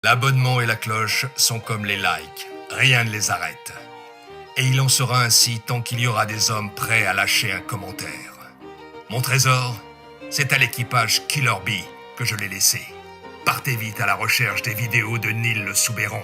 L'abonnement et la cloche sont comme les likes, rien ne les arrête. Et il en sera ainsi tant qu'il y aura des hommes prêts à lâcher un commentaire. Mon trésor, c'est à l'équipage Killer Bee que je l'ai laissé. Partez vite à la recherche des vidéos de Neil le Soubeyron,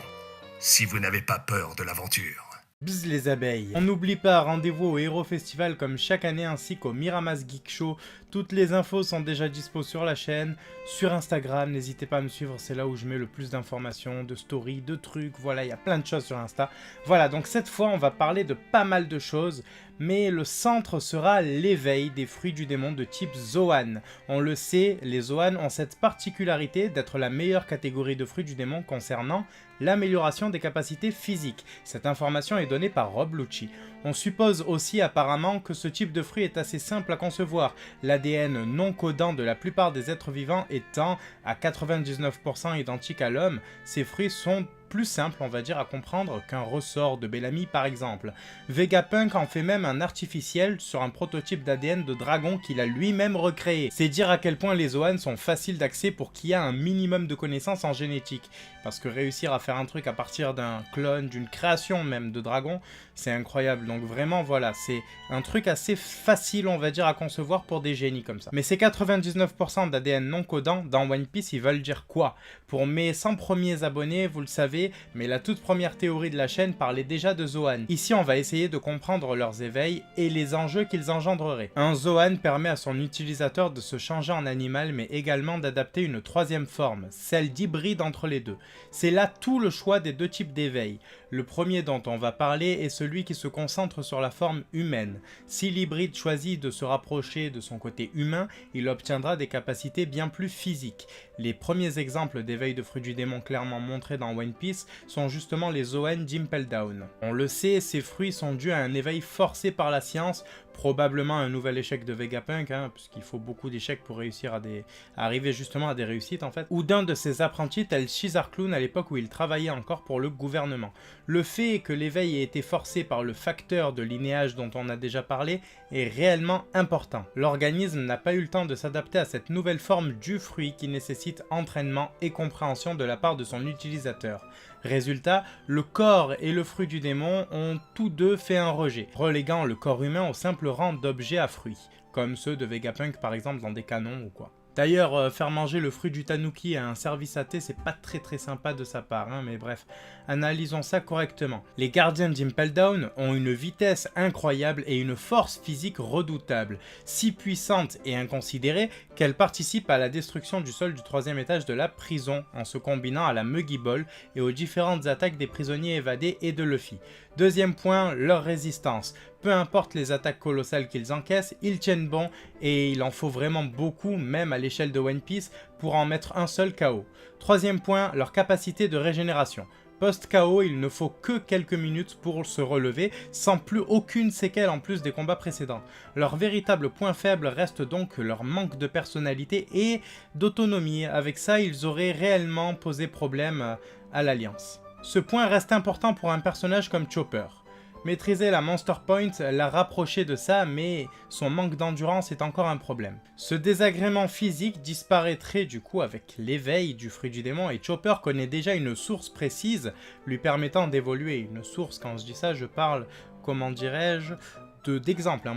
si vous n'avez pas peur de l'aventure. Bzz les abeilles. On n'oublie pas, rendez-vous au Hero Festival comme chaque année ainsi qu'au Miramas Geek Show. Toutes les infos sont déjà dispo sur la chaîne, sur Instagram, n'hésitez pas à me suivre, c'est là où je mets le plus d'informations, de stories, de trucs, voilà, il y a plein de choses sur Insta. Voilà, donc cette fois on va parler de pas mal de choses, mais le centre sera l'éveil des fruits du démon de type Zoan. On le sait, les Zoan ont cette particularité d'être la meilleure catégorie de fruits du démon concernant l'amélioration des capacités physiques. Cette information est donnée par Rob Lucci. On suppose aussi apparemment que ce type de fruit est assez simple à concevoir, l'ADN non codant de la plupart des êtres vivants étant à 99% identique à l'homme. Ces fruits sont plus simple, on va dire, à comprendre qu'un ressort de Bellamy par exemple. Vegapunk en fait même un artificiel sur un prototype d'ADN de dragon qu'il a lui-même recréé. C'est dire à quel point les Zoan sont faciles d'accès pour qui a un minimum de connaissances en génétique. Parce que réussir à faire un truc à partir d'un clone, d'une création même de dragon, c'est incroyable. Donc vraiment voilà, c'est un truc assez facile on va dire à concevoir pour des génies comme ça. Mais ces 99% d'ADN non codant, dans One Piece ils veulent dire quoi? Pour mes 100 premiers abonnés, vous le savez, mais la toute première théorie de la chaîne parlait déjà de Zoan. Ici on va essayer de comprendre leurs éveils et les enjeux qu'ils engendreraient. Un Zoan permet à son utilisateur de se changer en animal mais également d'adapter une troisième forme, celle d'hybride entre les deux. C'est là tout le choix des deux types d'éveil. Le premier dont on va parler est celui qui se concentre sur la forme humaine. Si l'hybride choisit de se rapprocher de son côté humain, il obtiendra des capacités bien plus physiques. Les premiers exemples d'éveil de fruits du démon clairement montrés dans One Piece sont justement les Zoan d'Impel Down. On le sait, ces fruits sont dus à un éveil forcé par la science, probablement un nouvel échec de Vegapunk, puisqu'il faut beaucoup d'échecs pour réussir à arriver justement à des réussites en fait, ou d'un de ses apprentis tel Chizar Clown à l'époque où il travaillait encore pour le gouvernement. Le fait que l'éveil ait été forcé par le facteur de linéage dont on a déjà parlé est réellement important. L'organisme n'a pas eu le temps de s'adapter à cette nouvelle forme du fruit qui nécessite entraînement et compréhension de la part de son utilisateur. Résultat, le corps et le fruit du démon ont tous deux fait un rejet, reléguant le corps humain au simple rang d'objet à fruits, comme ceux de Vegapunk par exemple dans des canons ou quoi. D'ailleurs, faire manger le fruit du tanuki à un service à thé, c'est pas très sympa de sa part, mais bref, analysons ça correctement. Les gardiens d'Impel Down ont une vitesse incroyable et une force physique redoutable, si puissante et inconsidérée qu'elles participent à la destruction du sol du 3e étage de la prison en se combinant à la Muggy Ball et aux différentes attaques des prisonniers évadés et de Luffy. Deuxième point, leur résistance. Peu importe les attaques colossales qu'ils encaissent, ils tiennent bon et il en faut vraiment beaucoup, même à l'échelle de One Piece, pour en mettre un seul KO. Troisième point, leur capacité de régénération. Post-KO, il ne faut que quelques minutes pour se relever, sans plus aucune séquelle en plus des combats précédents. Leur véritable point faible reste donc leur manque de personnalité et d'autonomie. Avec ça, ils auraient réellement posé problème à l'Alliance. Ce point reste important pour un personnage comme Chopper. Maîtriser la Monster Point l'a rapproché de ça, mais son manque d'endurance est encore un problème. Ce désagrément physique disparaîtrait du coup avec l'éveil du fruit du démon et Chopper connaît déjà une source précise lui permettant d'évoluer. Une source, quand je dis ça, je parle, comment dirais-je, d'exemple, un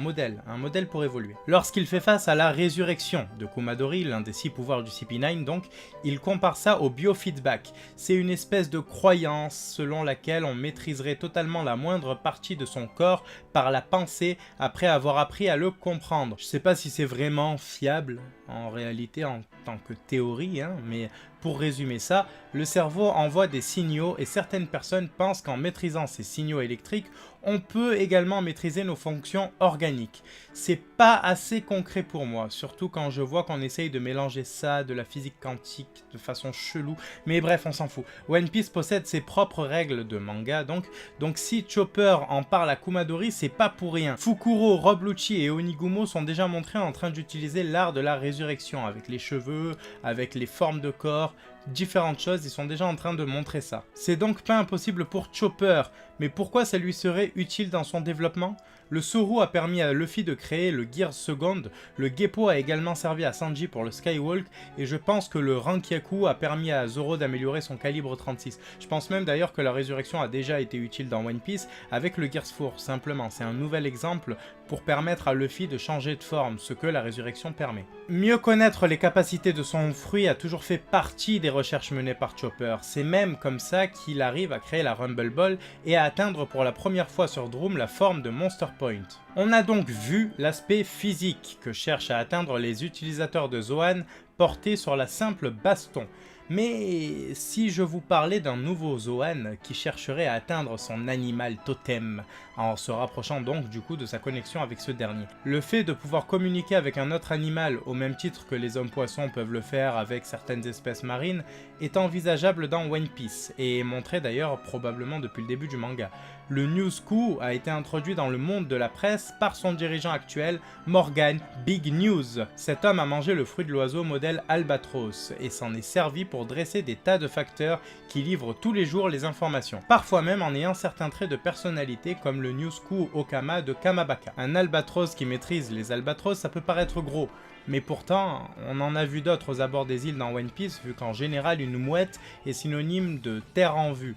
modèle pour évoluer. Lorsqu'il fait face à la résurrection de Kumadori, l'un des 6 pouvoirs du CP9 donc, il compare ça au biofeedback. C'est une espèce de croyance selon laquelle on maîtriserait totalement la moindre partie de son corps par la pensée après avoir appris à le comprendre. Je sais pas si c'est vraiment fiable en réalité en tant que théorie, mais pour résumer ça, le cerveau envoie des signaux et certaines personnes pensent qu'en maîtrisant ces signaux électriques, on peut également maîtriser nos fonctions organiques. C'est pas assez concret pour moi, surtout quand je vois qu'on essaye de mélanger ça, de la physique quantique, de façon chelou, mais bref, on s'en fout. One Piece possède ses propres règles de manga, donc si Chopper en parle à Kumadori, c'est pas pour rien. Fukuro, Rob Lucci et Onigumo sont déjà montrés en train d'utiliser l'art de la résurrection, avec les cheveux, avec les formes de corps. différentes choses, ils sont déjà en train de montrer ça. C'est donc pas impossible pour Chopper, mais pourquoi ça lui serait utile dans son développement? Le Soru a permis à Luffy de créer le Gear Second, le Geppo a également servi à Sanji pour le Skywalk, et je pense que le Rankyaku a permis à Zoro d'améliorer son calibre 36. Je pense même d'ailleurs que la résurrection a déjà été utile dans One Piece avec le Gears 4, simplement. C'est un nouvel exemple pour permettre à Luffy de changer de forme, ce que la résurrection permet. Mieux connaître les capacités de son fruit a toujours fait partie des recherches menées par Chopper. C'est même comme ça qu'il arrive à créer la Rumble Ball et à atteindre pour la première fois sur Droom la forme de Monster Point. On a donc vu l'aspect physique que cherchent à atteindre les utilisateurs de Zoan portés sur la simple baston. Mais si je vous parlais d'un nouveau Zoan qui chercherait à atteindre son animal totem, en se rapprochant donc du coup de sa connexion avec ce dernier. Le fait de pouvoir communiquer avec un autre animal au même titre que les hommes-poissons peuvent le faire avec certaines espèces marines est envisageable dans One Piece et est montré d'ailleurs probablement depuis le début du manga. Le Newsku a été introduit dans le monde de la presse par son dirigeant actuel, Morgan Big News. Cet homme a mangé le fruit de l'oiseau modèle Albatros et s'en est servi pour dresser des tas de facteurs qui livrent tous les jours les informations, parfois même en ayant certains traits de personnalité comme le Newsku Okama de Kamabaka. Un albatros qui maîtrise les albatros, ça peut paraître gros, mais pourtant, on en a vu d'autres aux abords des îles dans One Piece, vu qu'en général une mouette est synonyme de terre en vue.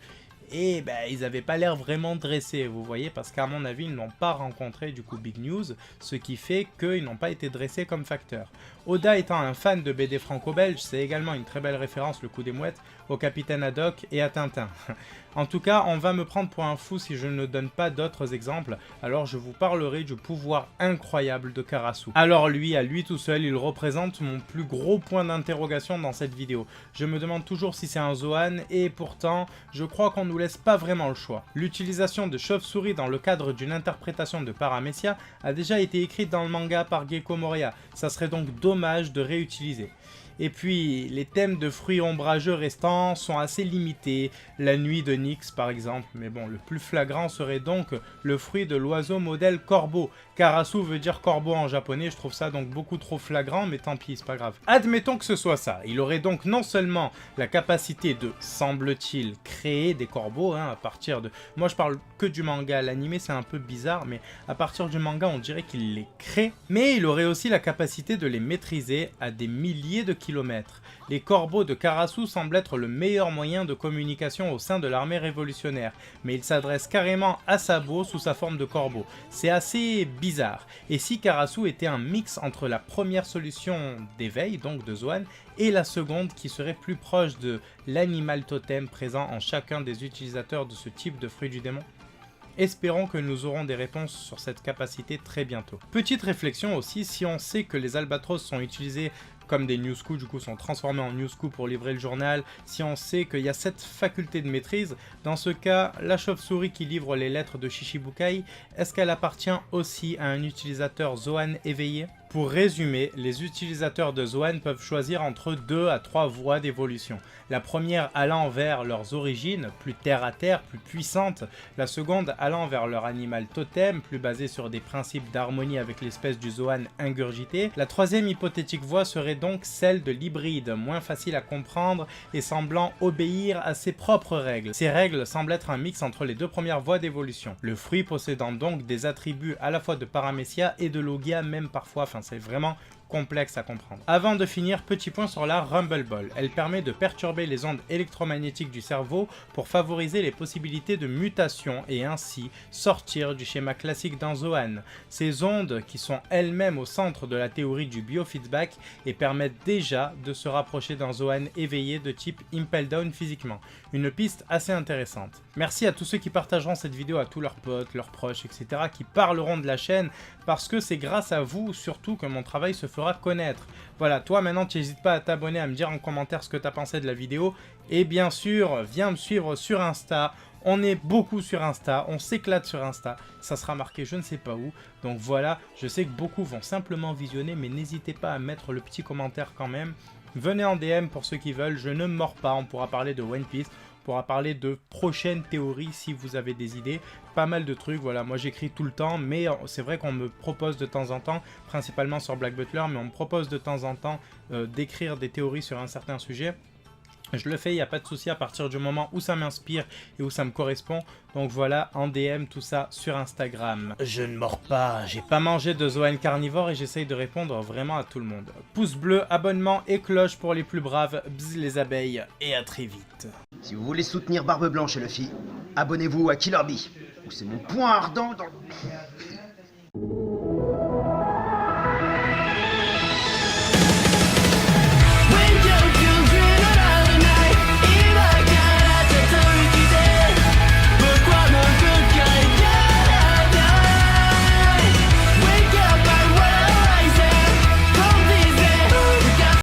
Et ben, ils n'avaient pas l'air vraiment dressés, vous voyez, parce qu'à mon avis, ils n'ont pas rencontré du coup Big News, ce qui fait qu'ils n'ont pas été dressés comme facteurs. Oda étant un fan de BD franco-belge, c'est également une très belle référence, le coup des mouettes, au Capitaine Haddock et à Tintin. En tout cas, on va me prendre pour un fou si je ne donne pas d'autres exemples, alors je vous parlerai du pouvoir incroyable de Karasu. Alors lui, à lui tout seul, il représente mon plus gros point d'interrogation dans cette vidéo. Je me demande toujours si c'est un Zoan, et pourtant, je crois qu'on nous laisse pas vraiment le choix. L'utilisation de chauve-souris dans le cadre d'une interprétation de Paramecia a déjà été écrite dans le manga par Gecko Moria, ça serait donc dommage de réutiliser. Et puis, les thèmes de fruits ombrageux restants sont assez limités, la nuit de Nyx par exemple, mais bon, le plus flagrant serait donc le fruit de l'oiseau modèle corbeau. Karasu veut dire corbeau en japonais, je trouve ça donc beaucoup trop flagrant, mais tant pis, c'est pas grave. Admettons que ce soit ça, il aurait donc non seulement la capacité de, semble-t-il, créer des corbeaux, à partir de... Moi je parle que du manga, l'anime c'est un peu bizarre, mais à partir du manga on dirait qu'il les crée, mais il aurait aussi la capacité de les maîtriser à des milliers de kilomètres. Les corbeaux de Karasu semblent être le meilleur moyen de communication au sein de l'armée révolutionnaire, mais il s'adresse carrément à Sabo sous sa forme de corbeau. C'est assez bizarre. Et si Karasu était un mix entre la première solution d'éveil, donc de Zoan, et la seconde qui serait plus proche de l'animal totem présent en chacun des utilisateurs de ce type de fruit du démon? Espérons que nous aurons des réponses sur cette capacité très bientôt. Petite réflexion aussi, si on sait que les albatros sont utilisés comme des Newsku, du coup sont transformés en Newsku pour livrer le journal, si on sait qu'il y a cette faculté de maîtrise, dans ce cas, la chauve-souris qui livre les lettres de Shishibukai, est-ce qu'elle appartient aussi à un utilisateur Zoan éveillé? Pour résumer, les utilisateurs de Zoan peuvent choisir entre 2 à 3 voies d'évolution. La première allant vers leurs origines, plus terre à terre, plus puissante. La seconde allant vers leur animal totem, plus basé sur des principes d'harmonie avec l'espèce du Zoan ingurgité. La troisième hypothétique voie serait donc celle de l'hybride, moins facile à comprendre et semblant obéir à ses propres règles. Ces règles semblent être un mix entre les deux premières voies d'évolution. Le fruit possédant donc des attributs à la fois de Paramecia et de Logia même parfois, c'est vraiment complexe à comprendre. Avant de finir, petit point sur la Rumble Ball. Elle permet de perturber les ondes électromagnétiques du cerveau pour favoriser les possibilités de mutation et ainsi sortir du schéma classique dans Zoan. Ces ondes qui sont elles-mêmes au centre de la théorie du biofeedback et permettent déjà de se rapprocher d'un Zoan éveillé de type Impel Down physiquement. Une piste assez intéressante. Merci à tous ceux qui partageront cette vidéo à tous leurs potes, leurs proches, etc. qui parleront de la chaîne parce que c'est grâce à vous surtout que mon travail se fera connaître. Voilà, toi maintenant tu n'hésites pas à t'abonner, à me dire en commentaire ce que tu as pensé de la vidéo et bien sûr viens me suivre sur Insta. On est beaucoup sur Insta, on s'éclate sur Insta, ça sera marqué je ne sais pas où, donc voilà, je sais que beaucoup vont simplement visionner, mais n'hésitez pas à mettre le petit commentaire quand même. Venez en DM pour ceux qui veulent, je ne mords pas, on pourra parler de One Piece, on pourra parler de prochaines théories si vous avez des idées, pas mal de trucs, voilà, moi j'écris tout le temps, mais c'est vrai qu'on me propose de temps en temps, principalement sur Black Butler, mais on me propose de temps en temps d'écrire des théories sur un certain sujet. Je le fais, il n'y a pas de souci à partir du moment où ça m'inspire et où ça me correspond. Donc voilà, en DM, tout ça sur Instagram. Je ne mords pas, j'ai pas mangé de Zoan carnivore et j'essaye de répondre vraiment à tout le monde. Pouce bleu, abonnement et cloche pour les plus braves. Bzz les abeilles et à très vite. Si vous voulez soutenir Barbe Blanche et Luffy, abonnez-vous à Killer Bee, où c'est mon point ardent dans le...